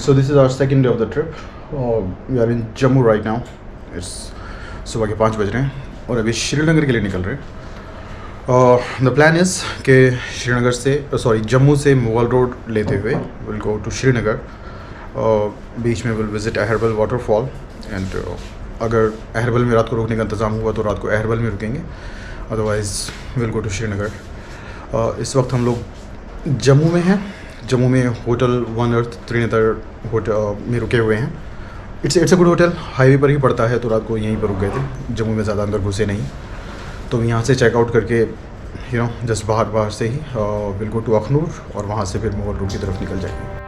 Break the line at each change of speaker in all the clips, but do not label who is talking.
So this is our second day of the trip. We are in Jammu right now. It's सुबह के 5 बज रहे हैं और अभी श्रीनगर के लिए निकल रहे हैं. द प्लान इज़ कि श्रीनगर से जम्मू से मुगल रोड लेते हुए विल गो टू श्रीनगर. बीच में will visit Aharbal waterfall and अगर अहरबल में रात को रुकने का इंतज़ाम हुआ तो रात को अहरबल में रुकेंगे, otherwise will go to Srinagar. इस वक्त हम लोग जम्मू में हैं. जम्मू में hotel one earth Trinetar hotel में रुके हुए हैं. It's a good hotel, highway पर ही पड़ता है, तो रात को यहीं पर रुक गए थे. जम्मू में ज़्यादा अंदर घुसे नहीं, तो यहाँ से चेकआउट करके जस्ट बाहर से ही विल गो टू अखनूर और वहाँ से फिर मुगल रोड की तरफ निकल जाएंगे.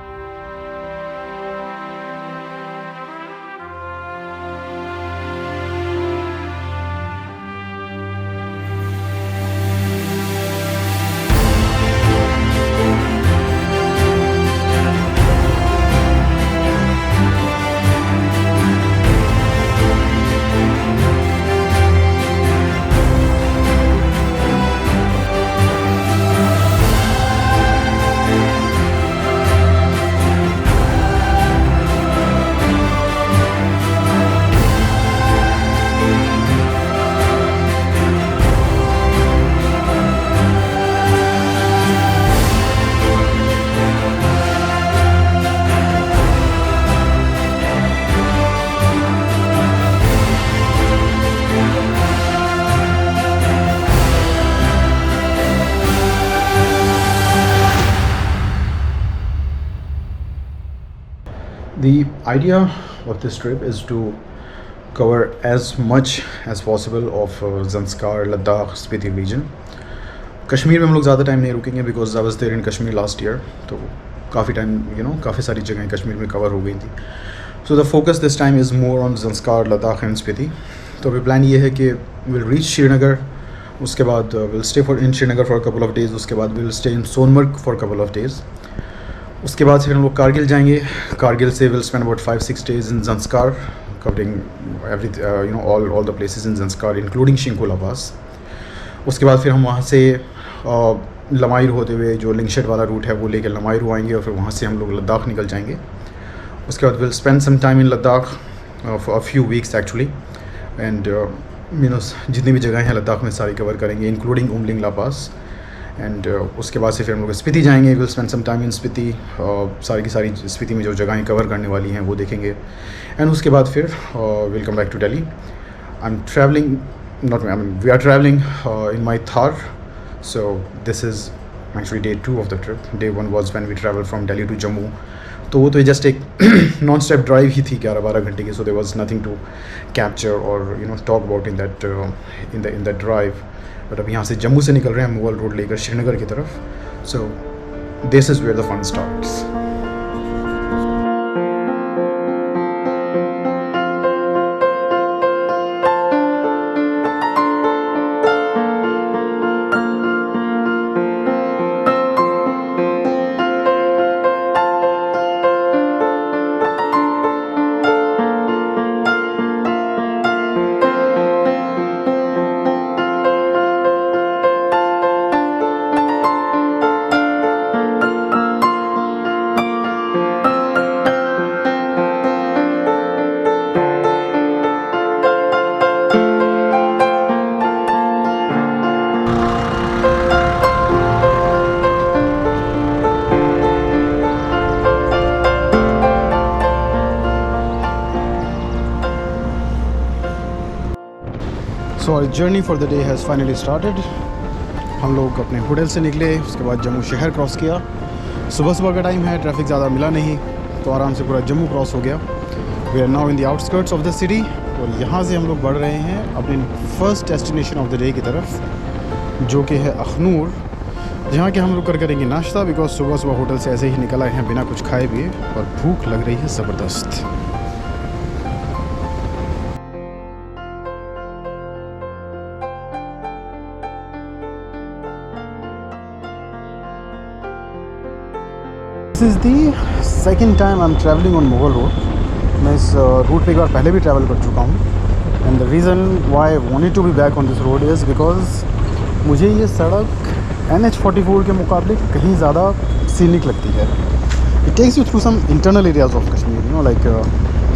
The idea of this trip is to cover as much as possible of Zanskar, Ladakh, Spiti region. Kashmir में हम लोग ज़्यादा टाइम नहीं रुकेंगे because I was there in Kashmir last year, तो काफ़ी टाइम काफ़ी सारी जगहें कश्मीर में कवर हो गई थी. So the focus this time is more on Zanskar, Ladakh and Spiti. तो अभी प्लान ये है कि विल रीच श्रीनगर, उसके बाद will stay in Srinagar for couple of days, उसके बाद will stay in Sonamarg for couple of days. उसके बाद फिर हम लोग कारगिल जाएंगे. कारगिल से will spend about 5-6 days in Zanskar, covering every all the places in Zanskar including Shinkula pass. उसके बाद फिर हम वहाँ से लमाइरू होते हुए जो लिंगशेट वाला रूट है वो लेकर लमाइरू आएंगे और फिर वहाँ से हम लोग लद्दाख निकल जाएंगे. उसके बाद will spend some time in Ladakh for a few weeks actually, and जितनी भी जगह हैं लद्दाख में सारी कवर करेंगे including Umling La pass. And उसके बाद से फिर हम लोग स्पीति जाएंगे. Will spend some time in Spiti, सारी की सारी स्पीति में जो जगहें कवर करने वाली हैं वो देखेंगे. एंड उसके बाद फिर will come back to Delhi. we are traveling in my Thar, so this is actually day 2 of the trip. Day 1 was when we traveled from Delhi to Jammu. तो वो तो जस्ट एक नॉन स्टॉप ड्राइव ही थी 11-12 घंटे की. So there was nothing to capture और talk about in that drive. But अब यहाँ से जम्मू से निकल रहे हैं मुगल रोड लेकर श्रीनगर की तरफ. So this is where the fun starts. So our journey for the day has finally started. हम लोग अपने होटल से निकले, उसके बाद जम्मू शहर क्रॉस किया. सुबह का टाइम है, ट्रैफिक ज़्यादा मिला नहीं, तो आराम से पूरा जम्मू क्रॉस हो गया. We are now in the outskirts of the city और यहाँ से हम लोग बढ़ रहे हैं अपने first destination of the day की तरफ, जो कि है अखनूर, जहाँ के हम लोग करेंगे नाश्ता बिकॉज सुबह होटल से ऐसे ही निकल आए हैं बिना कुछ खाए पिए और भूख लग रही है ज़बरदस्त. This is the second time I am travelling on Mughal road. मैं इस रूट पे एक बार पहले भी ट्रैवल कर चुका हूँ. And the reason why I wanted to be back on this road is because मुझे ये सड़क NH44 के मुकाबले कहीं ज़्यादा सीनिक लगती है. It takes you through some internal areas of Kashmir, you know, like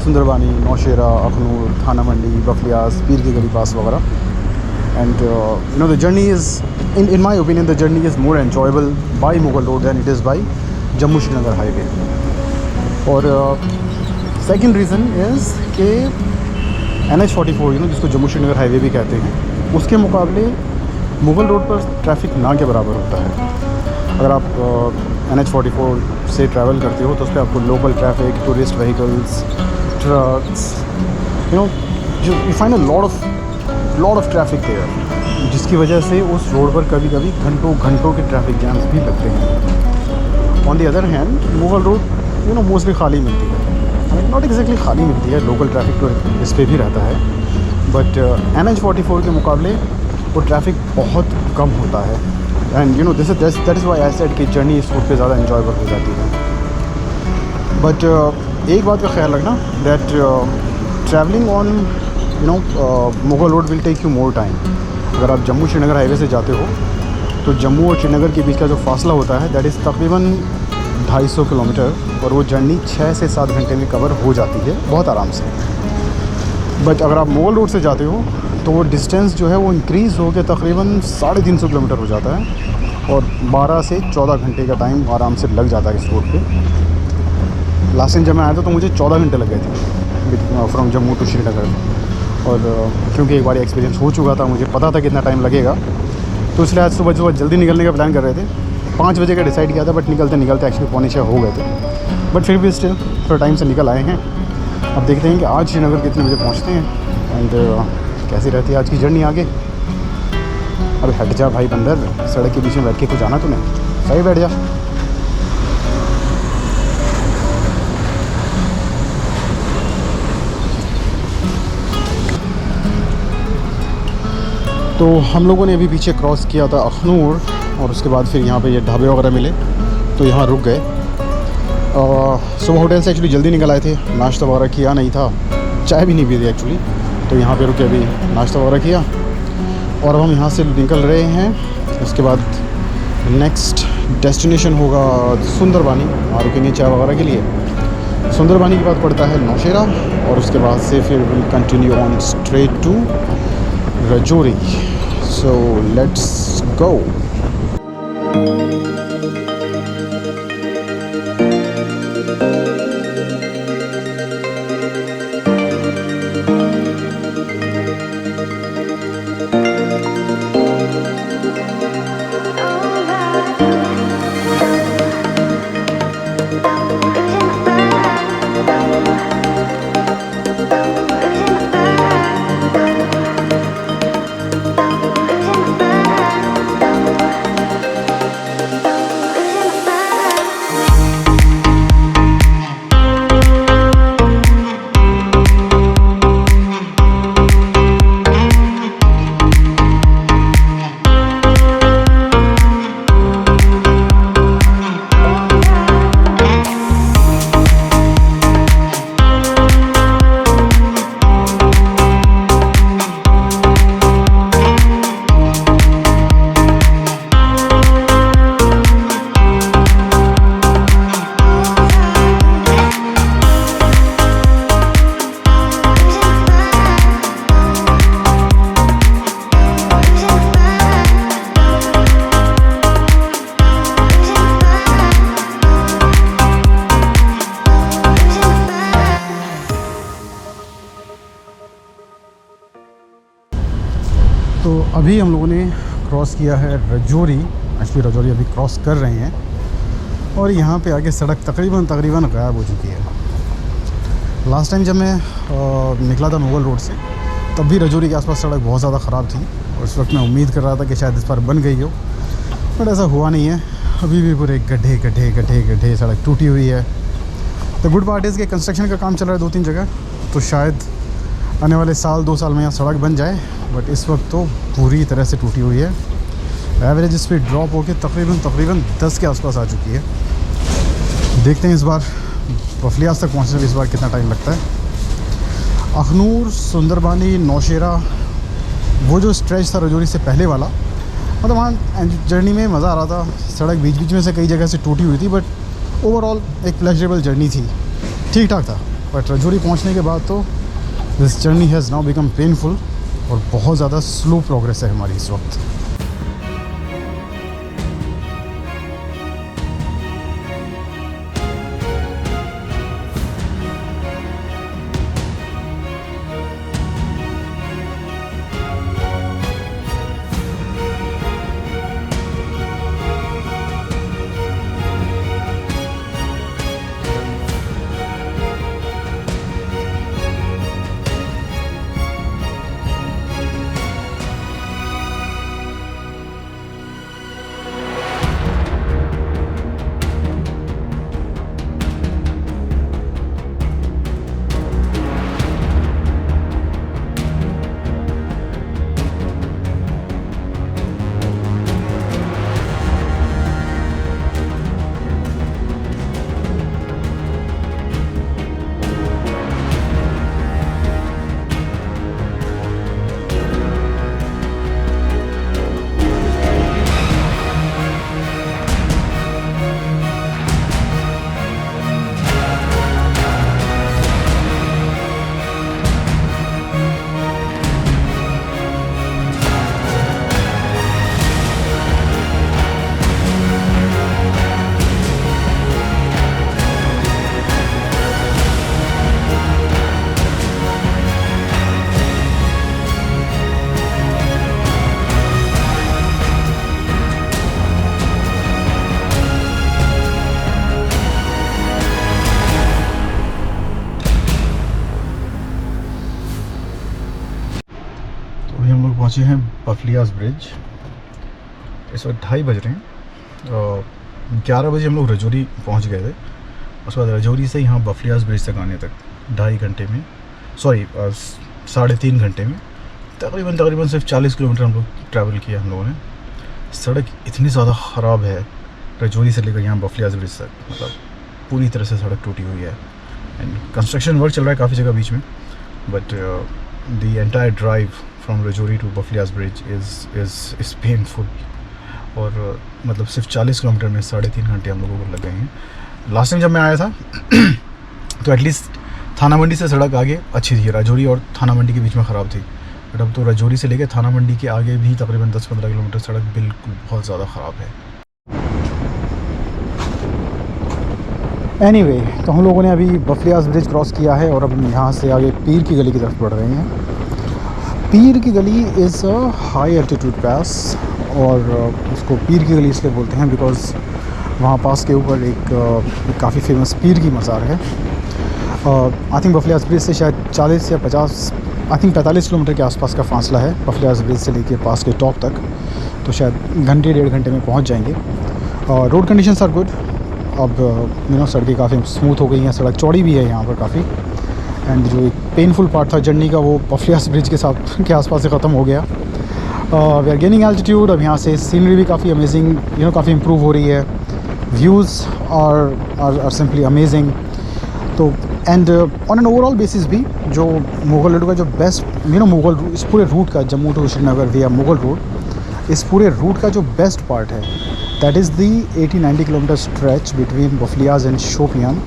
Sundarbani, Naushera, Akhnur, Thana Mandi, Baflias, Pir ki Gali Pass वगैरह. And you know, the journey is, in my opinion, the journey is more enjoyable by Mughal Road than it is by Jammu Srinagar highway. और second reason is कि NH44, you know, जिसको Jammu Srinagar highway भी कहते हैं, उसके मुकाबले Mughal road पर traffic ना के बराबर होता है. अगर आप NH44 से ट्रैवल करते हो तो उस पर आपको local traffic, tourist vehicles, trucks, you know, you find a lot of traffic there, जिसकी वजह से उस रोड पर कभी कभी घंटों के ट्रैफिक जैम्स भी लगते हैं. On the other hand Mughal road, you know, mostly खाली मिलती है. नॉट एग्जैक्टली खाली मिलती है, लोकल ट्रैफिक तो इस पर भी रहता है, बट NH44 के मुकाबले वो ट्रैफिक बहुत कम होता है. And you know, that is why I said कि जर्नी इस रोड पे ज़्यादा इन्जॉयबल हो जाती है. बट एक बात का ख्याल रखना, that travelling on, you know, Mughal road will take you more time. अगर आप जम्मू श्रीनगर हाईवे से जाते हो तो जम्मू और श्रीनगर के बीच का जो फासला होता है, दैट इज़ तकरीबन 250 किलोमीटर, और वो जर्नी 6 से 7 घंटे में कवर हो जाती है बहुत आराम से. बट अगर आप मुग़ल रोड से जाते हो तो वो डिस्टेंस जो है वो इंक्रीज़ हो के तकरीबन 350 किलोमीटर हो जाता है, और 12 से 14 घंटे का टाइम आराम से लग जाता है इस रोड पे. लास्ट टाइम जब मैं आया था तो मुझे 14 घंटे लग गए थे फ्रॉम जम्मू टू श्रीनगर. और क्योंकि एक बार एक्सपीरियंस हो चुका था, मुझे पता था कितना टाइम लगेगा, तो इसलिए आज सुबह जल्दी निकलने का प्लान कर रहे थे. 5 बजे का डिसाइड किया था, बट निकलते एक्चुअली 5:45 हो गए थे. बट फिर भी स्टिल थोड़ा टाइम से निकल आए हैं. अब देखते हैं कि आज श्रीनगर कितने बजे पहुंचते हैं एंड कैसी रहती है आज की जर्नी आगे. अब हट जा भाई बंदर, सड़क के बीच में बैठ के कुछ आना तूने, सही बैठ जा. तो हम लोगों ने अभी पीछे क्रॉस किया था अखनूर, और उसके बाद फिर यहाँ पे ये ढाबे वगैरह मिले तो यहाँ रुक गए. सुबह होटल से एक्चुअली जल्दी निकल आए थे, नाश्ता वगैरह किया नहीं था, चाय भी नहीं पी थी एक्चुअली, तो यहाँ पे रुके, अभी नाश्ता वगैरह किया और अब हम यहाँ से निकल रहे हैं. उसके बाद नेक्स्ट डेस्टिनेशन होगा सुंदरबानी, वहाँ रुकेंगे चाय वगैरह के लिए. सुंदरबानी के बाद पड़ता है नौशेरा, और उसके बाद से फिर will continue on straight to Rajouri. So let's go. तो अभी हम लोगों ने क्रॉस किया है रजौरी. एक्चुअली रजौरी अभी क्रॉस कर रहे हैं, और यहाँ पे आगे सड़क तकरीबन गायब हो चुकी है. लास्ट टाइम जब मैं निकला था मुग़ल रोड से, तब भी रजौरी के आसपास सड़क बहुत ज़्यादा ख़राब थी, और उस वक्त मैं उम्मीद कर रहा था कि शायद इस बार बन गई हो, बट ऐसा हुआ नहीं है. अभी भी पूरे गड्ढे सड़क टूटी हुई है. द गुड पार्ट इज़ कि कंस्ट्रक्शन का काम चल रहा है 2-3 जगह, तो शायद आने वाले 1-2 साल में यहाँ सड़क बन जाए, बट इस वक्त तो पूरी तरह से टूटी हुई है. एवरेज स्पीड ड्रॉप होकर तकरीबन 10 के आसपास आ चुकी है. देखते हैं इस बार बफलियास तक पहुँचने में इस बार कितना टाइम लगता है. अखनूर, सुंदरबानी, नौशेरा, वो जो स्ट्रेच था रजौरी से पहले वाला, मतलब वहाँ जर्नी में मज़ा आ रहा था. सड़क बीच में से कई जगह से टूटी हुई थी, बट
ओवरऑल एक प्लेजरेबल जर्नी थी, ठीक ठाक था। बट रजौरी पहुंचने के बाद तो this journey has now become painful और बहुत ज़्यादा स्लो प्रोग्रेस है हमारी इस वक्त। पहुँचे हैं बफलियाज ब्रिज। इस वक्त 2:30 बज रहे हैं। 11 बजे हम लोग रजौरी पहुँच गए थे। उसके बाद रजौरी से यहाँ बफलियाज ब्रिज तक आने तक 2.5 घंटे में, सॉरी 3.5 घंटे में तकरीबन सिर्फ 40 किलोमीटर हम लोग ट्रैवल किया हम लोगों ने। सड़क इतनी ज़्यादा ख़राब है रजौरी से लेकर यहाँ बफलियाज ब्रिज तक, मतलब पूरी तरह से सड़क टूटी हुई है एंड कंस्ट्रक्शन वर्क चल रहा है काफ़ी जगह बीच में। But the entire drive from Rajouri to Bafliaz bridge is painful. और मतलब सिर्फ 40 किलोमीटर में 3.5 घंटे हम लोगों को लग गए हैं। लास्ट टाइम जब मैं आया था तो एटलीस्ट थाना मंडी से सड़क आगे अच्छी थी, रजौरी और थाना मंडी के बीच में ख़राब थी। बट अब तो रजौरी से लेकर थाना मंडी के आगे भी तकरीबन 10-15 किलोमीटर सड़क बिल्कुल बहुत ज़्यादा ख़राब है। एनीवे, तो हम लोगों ने अभी बफलियाज ब्रिज क्रॉस किया है और अब हम यहाँ से आगे पीर की गली की तरफ बढ़ रहे हैं। पीर की गली इज़ अ हाई एल्टीट्यूड पास और उसको पीर की गली इसलिए बोलते हैं बिकॉज़ वहाँ पास के ऊपर एक काफ़ी फेमस पीर की मज़ार है। आई थिंक बफलियाज ब्रिज से शायद 40 या 50, आई थिंक 45 किलोमीटर के आसपास का फासला है बफलियाज ब्रिज से लेके पास के टॉप तक। तो शायद घंटे 1.5 घंटे में पहुँच जाएंगे। Road conditions are good. अब सड़कें काफ़ी स्मूथ हो गई हैं, सड़क चौड़ी भी है यहाँ पर काफ़ी। एंड जो एक पेनफुल पार्ट था जर्नी का वो बफलियाज ब्रिज के आसपास से ख़त्म हो गया। We are gaining altitude. अब यहाँ से सीनरी भी काफ़ी अमेजिंग काफ़ी इम्प्रूव हो रही है। Views are simply amazing. तो and on an overall basis भी जो मुगल रोड का जो बेस्ट मुगल इस पूरे रूट का जम्मू टू श्रीनगर विया मुगल रोड, इस पूरे रूट का जो बेस्ट पार्ट है that is the 80-90 kilometre stretch between Bafliaz and Shopian,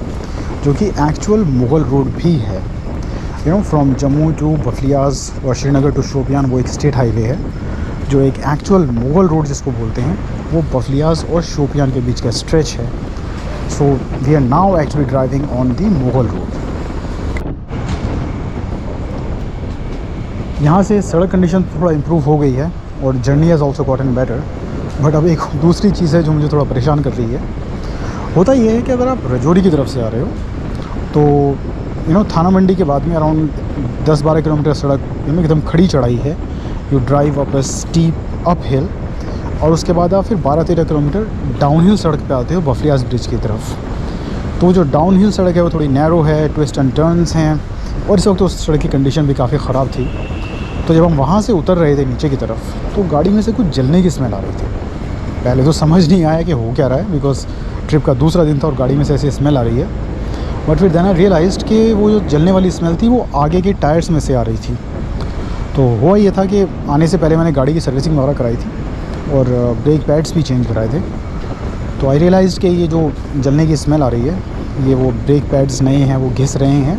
जो कि एक्चुअल मुगल रोड भी है। फ्रॉम जम्मू टू बफलियाज और श्रीनगर टू शोपियान वो एक स्टेट हाईवे है। जो एक एक्चुअल मुगल रोड जिसको बोलते हैं वो बफलियाज और शोपियान के बीच का स्ट्रेच है। So we are now actually driving on the Mughal road. यहाँ से सड़क कंडीशन थोड़ा इम्प्रूव हो गई है और journey has also gotten better. But अब एक दूसरी चीज़ है जो मुझे थोड़ा परेशान कर रही है। होता ये है कि अगर आप रजौरी की तरफ से आ रहे हो तो थाना मंडी के बाद में अराउंड 10-12 किलोमीटर सड़क एकदम खड़ी चढ़ाई है। You drive up A steep up hill और उसके बाद आप फिर 12-13 किलोमीटर डाउन हिल सड़क पे आते हो बफलियाज ब्रिज की तरफ। तो जो डाउन हिल सड़क है वो थोड़ी नैरो है, ट्विस्ट एंड टर्न्स हैं और इस वक्त उस सड़क की कंडीशन भी काफ़ी ख़राब थी। तो जब हम वहाँ से उतर रहे थे नीचे की तरफ तो गाड़ी में से कुछ जलने की स्मेल आ रही थी। पहले तो समझ नहीं आया कि हो क्या रहा है बिकॉज ट्रिप का दूसरा दिन था और गाड़ी में से ऐसी स्मेल आ रही है। बट फिर देन आई रियलाइज्ड कि वो जो जलने वाली स्मेल थी वो आगे के टायर्स में से आ रही थी। तो हुआ ये था कि आने से पहले मैंने गाड़ी की सर्विसिंग वगैरह कराई थी और ब्रेक पैड्स भी चेंज कराए थे। तो आई रियलाइज़ कि ये जो जलने की स्मेल आ रही है, ये वो ब्रेक पैड्स नए हैं वो घिस रहे हैं,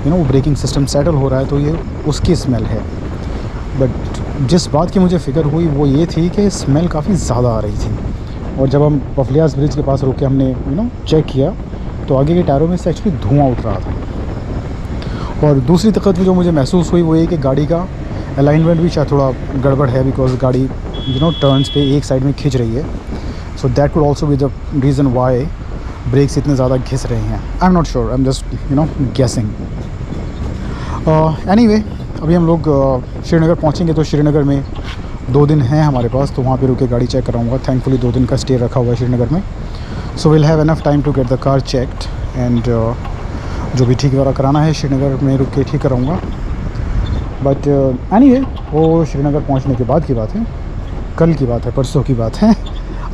वो ब्रेकिंग सिस्टम सेटल हो रहा है, तो ये उसकी स्मेल है। बट जिस बात की मुझे फ़िक्र हुई वो ये थी कि स्मेल काफ़ी ज़्यादा आ रही थी। और जब हम बफलियास ब्रिज के पास रुक के हमने चेक किया तो आगे के टायरों में से एक्चुअली धुआं उठ रहा था। और दूसरी दिक्कत जो मुझे महसूस हुई वो ये कि गाड़ी का अलाइनमेंट भी शायद थोड़ा गड़बड़ है, बिकॉज गाड़ी टर्न्स पे एक साइड में खिंच रही है। So that could also be the reason why brakes इतने ज़्यादा घिस रहे हैं। I am not sure, I am just guessing. Anyway, अभी हम लोग श्रीनगर पहुंचेंगे, तो श्रीनगर में 2 दिन हैं हमारे पास, तो वहाँ पे रुक के गाड़ी चेक कराऊंगा। थैंकफुली 2 दिन का स्टे रखा हुआ है श्रीनगर में, so will have enough time to get the car checked and जो भी ठीक वगैरह कराना है श्रीनगर में रुक के ठीक कराऊँगा। बट एनीवे, वो श्रीनगर पहुँचने के बाद की बात है, कल की बात है, परसों की बात है।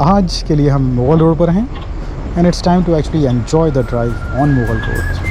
आज के लिए हम मुगल रोड पर हैं and it's time to actually enjoy the drive on Mughal road.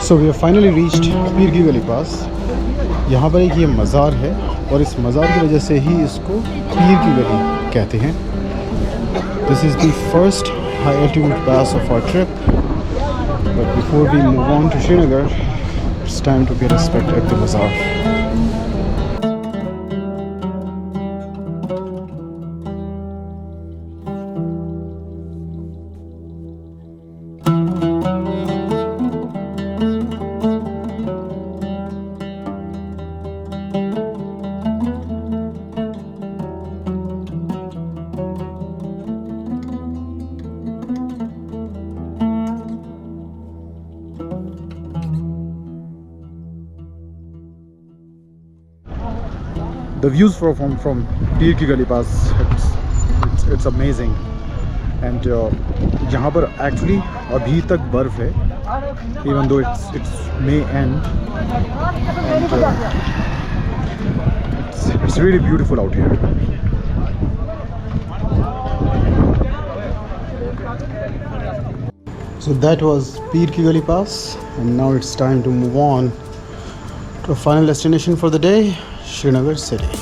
So we have finally reached Pir ki गली पास। यहाँ पर एक ये मज़ार है और इस मज़ार की वजह से ही इसको पीर की गली कहते हैं। This is the first high altitude pass of our trip, but before we move on to Srinagar it's time to pay respect at the mazar. The views from पीर की गली पास, it's amazing and यहाँ पर actually अभी तक बर्फ़ है, even though it's May end and it's really beautiful out here. So that was पीर की गली pass and now it's time to move on to a final destination for the day, Srinagar city.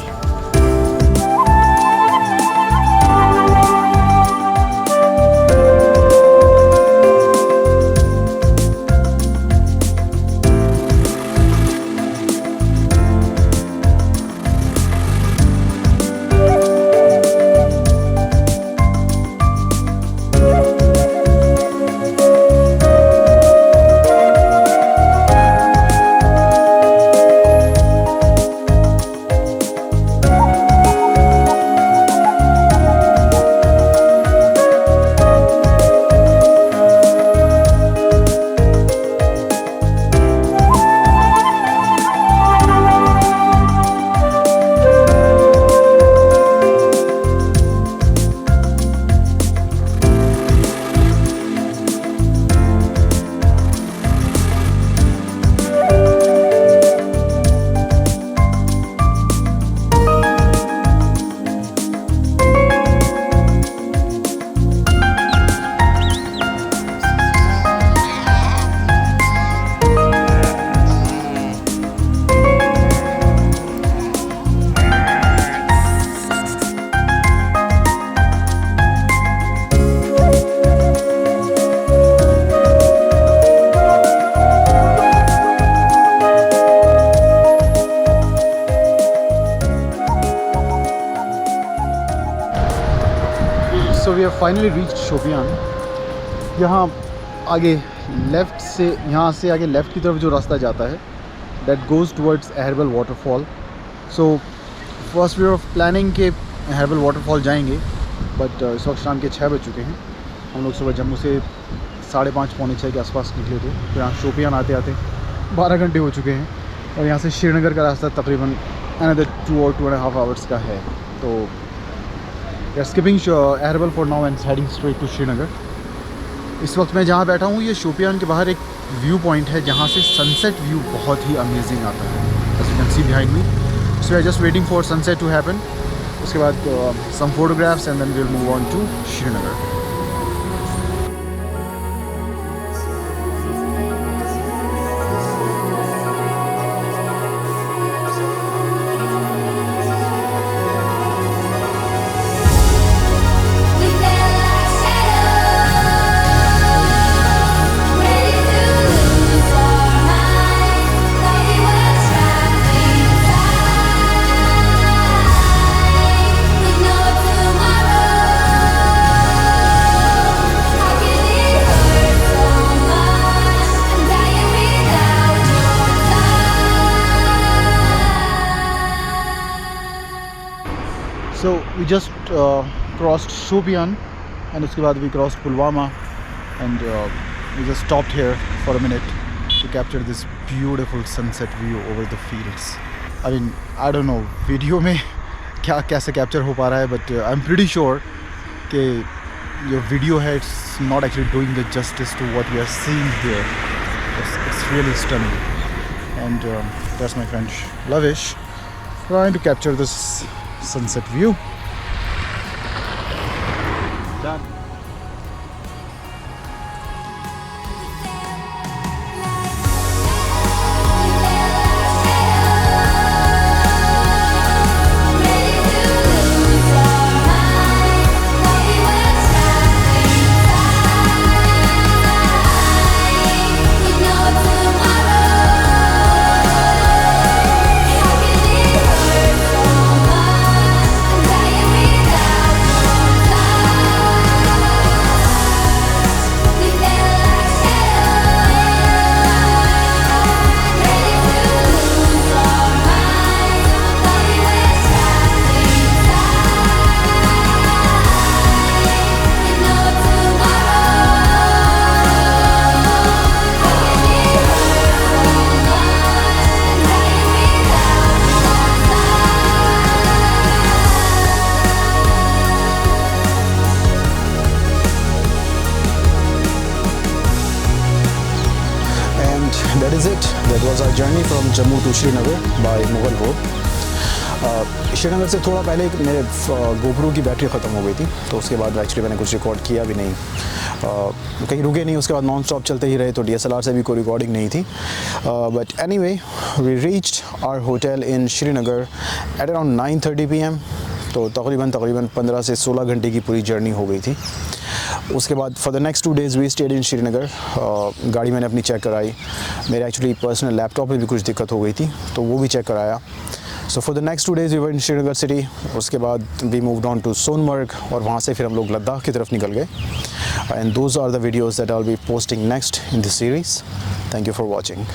Finally reach Shopian. यहाँ आगे left से, यहाँ से आगे left की तरफ जो रास्ता जाता है that goes towards Aharbal waterfall. So first way of planning के अहरबल वाटरफॉल जाएंगे, बट इस वक्त शाम के 6 बज चुके हैं। हम लोग सुबह जम्मू से 5:30 पौने 6 के आसपास निकले थे, तो यहाँ शोपियान आते आते 12 घंटे हो चुके हैं। और यहाँ से श्रीनगर का रास्ता तकरीबन अनदर 2 और 2.5 आवर्स का है। तो we are skipping Aharbal for now and heading straight to Srinagar. इस वक्त मैं जहाँ बैठा हूँ ये शोपियान के बाहर एक व्यू पॉइंट है जहाँ से सनसेट व्यू बहुत ही अमेजिंग आता है, as you can see behind me. So I just waiting for sunset to happen. उसके बाद some photographs and then we will move on to Srinagar. So we just crossed Shopian and उसके बाद we crossed Pulwama and we just stopped here for a minute to capture this beautiful sunset view over the fields. I mean, I don't know video में क्या कैसे capture हो पा रहा है, but I'm pretty sure कि जो video है it's not actually doing the justice to what we are seeing here. It's really stunning, and that's my friend Lavish trying to capture this sunset view. Done. That is it. That was our journey from Jammu to Srinagar by Mughal Road. Srinagar से थोड़ा पहले मेरे GoPro की battery ख़त्म हो गई थी, तो उसके बाद एक्चुअली मैंने कुछ रिकॉर्ड किया भी नहीं, कहीं रुके नहीं, उसके बाद नॉन स्टॉप चलते ही रहे, तो DSLR से भी कोई रिकॉर्डिंग नहीं थी। But anyway we reached our hotel in Srinagar at around 9:30 PM। तो तकरीबन 15 से 16 घंटे की पूरी जर्नी हो गई थी। उसके बाद for the next 2 days we stayed in Srinagar. गाड़ी मैंने अपनी चेक कराई, मेरे एक्चुअली पर्सनल लैपटॉप में भी कुछ दिक्कत हो गई थी, तो वो भी चेक कराया। So for the next 2 days we were in Srinagar city. उसके बाद we moved on to Sonamarg, और वहाँ से फिर हम लोग लद्दाख की तरफ निकल गए। And those are the videos that I will be posting next in this series. Thank you for watching.